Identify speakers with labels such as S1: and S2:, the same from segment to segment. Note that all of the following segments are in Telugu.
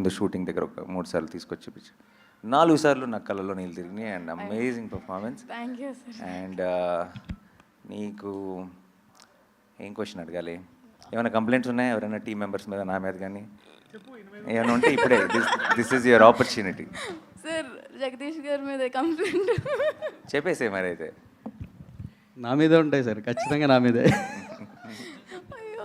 S1: ముందు షూటింగ్ దగ్గర ఒక 3 సార్లు తీసుకొచ్చి చూపించాను. 4 సార్లు నా కళ్ళలో నీళ్ళు తిరిగినాయి. And amazing performance.
S2: Thank you sir.
S1: And నీకు ఏం క్వశ్చన్ అడగాలి? ఏమైనా కంప్లైంట్స్ ఉన్నాయా ఎవరైనా టీం మెంబర్స్ మీద, నా మీద కానీ ఏమైనా ఉంటే ఇప్పుడే this is your opportunity.
S2: Sir Jagadish గారి మీద కంప్లైంట్
S1: చెప్పేసే మరి అయితే.
S3: నా మీదే ఉంటాయి సార్, ఖచ్చితంగా నా మీదే.
S2: అయ్యో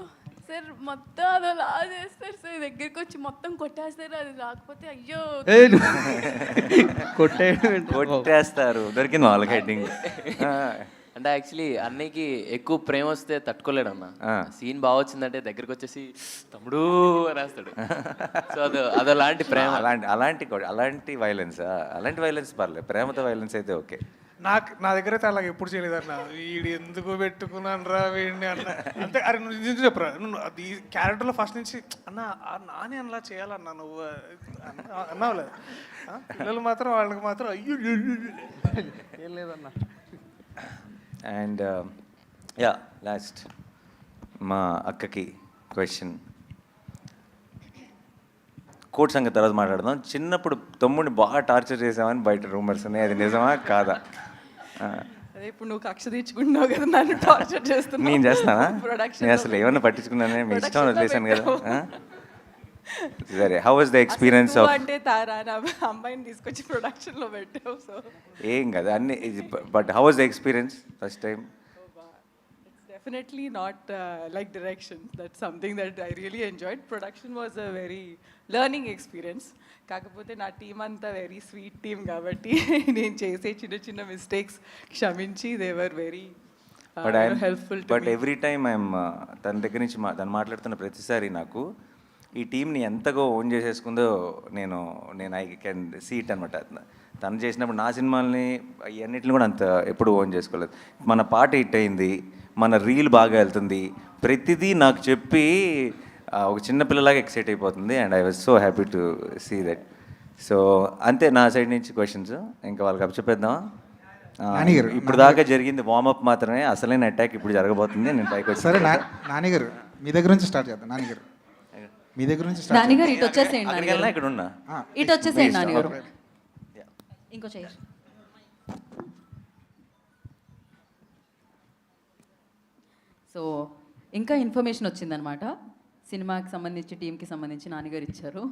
S2: సార్ మొత్తం అది అలా చేస్తారు సార్, దగ్గరికి వచ్చి మొత్తం కొట్టేస్తారు. అది రాకపోతే అయ్యో
S1: కొట్టేస్తారు. దొరికింది వాళ్ళకి హెడ్డింగ్.
S4: అంటే యాక్చువల్లీ అన్నయ్యకి ఎక్కువ ప్రేమ వస్తే తట్టుకోలేడు అన్న. సీన్ బాగా వచ్చిందంటే దగ్గరికి వచ్చేసి తమ్ముడు రాస్తాడు. సో అదలాంటి ప్రేమ.
S1: అలాంటి వైలెన్స్ పర్లేదు. ప్రేమతో వైలెన్స్ అయితే ఓకే.
S5: నా దగ్గర అయితే అలాగ ఎప్పుడు చేయలేదు అన్న. వీడు ఎందుకు పెట్టుకున్నాను రా వీడిని అన్న. అంతే. అరే నువ్వు నిజం చెప్పరా, నువ్వు అది క్యారెక్టర్లో ఫస్ట్ నుంచి అన్న నాని అలా చేయాలన్నా నువ్వు అన్నావులే. పిల్లలు మాత్రం వాళ్ళకి మాత్రం అయ్యో ఏం లేదన్నా.
S1: అండ్ యా లాస్ట్ మా అక్కకి క్వశ్చన్. కోర్ట్ సంగతి తర్వాత మాట్లాడదాం. చిన్నప్పుడు తమ్ముడిని బాగా టార్చర్ చేసామని బయట రూమర్స్ ఉన్నాయి, అది నిజమా కాదా?
S6: అదే ఇప్పుడు నువ్వు కక్ష తీర్చుకుంటున్నావు కదా, నన్ను టార్చర్ చేస్తున్నావు.
S1: నేను చేస్తానా? నేను అసలు ఏమన్నా పట్టించుకున్నానే, మీ ఇష్టం వదిలేసాను కదా. సరే, how was the experience of
S6: అంటే తారా అమ్మాయిని తీసుకొచ్చి ప్రొడక్షన్లో పెట్టావు. సో
S1: ఏం కదా అన్ని. But how was the experience first time?
S6: Definitely not like direction. That's something that I really enjoyed. Production was a very learning experience. కాకపోతే నా టీం అంతా వెరీ స్వీట్ టీమ్ కాబట్టి నేను చేసే చిన్న చిన్న మిస్టేక్స్ క్షమించి they were very helpful.
S1: But every time I'm తన దగ్గర నుంచి తను మాట్లాడుతున్న ప్రతిసారి నాకు ఈ టీంని ఎంతగా ఓన్ చేసేసుకుందో నేను ఐ కెన్ సీ ఇట్ అనమాట. తను చేసినప్పుడు నా సినిమాల్ని ఇవన్నిటిని కూడా అంత ఎప్పుడు ఓన్ చేసుకోలేదు. మన పాట హిట్ అయింది, మన రీల్ బాగా వెళ్తుంది, ప్రతిదీ నాకు చెప్పి ఒక చిన్న పిల్లలాగా ఎక్సైట్ అయిపోతుంది. And I was so happy to see that. So అంతే నా సైడ్ నుంచి క్వశ్చన్స్. ఇంకా వాళ్ళకి అప్పచెప్పేద్దామా? ఇప్పుడు దాకా జరిగింది వార్మప్ మాత్రమే, అసలైన అటాక్ ఇప్పుడు జరగబోతుంది. నేను పైకి వచ్చి
S7: సరే నానిగారు మీ దగ్గర నుంచి స్టార్ట్ చేద్దాం. నానిగారు మీ దగ్గర నుంచి స్టార్ట్.
S8: నానిగారు ఇటు వచ్చేసేయండి.
S1: అక్కడికి ఇక్కడ ఉన్నా,
S8: ఇటు వచ్చేసేయండి నానిగారు. ఇంకో చెయ్యి. సో ఇంకా ఇన్ఫర్మేషన్ వచ్చిందనమాట. సినిమాకి సంబంధించి టీంకి సంబంధించి నాన్నగారు ఇచ్చారు.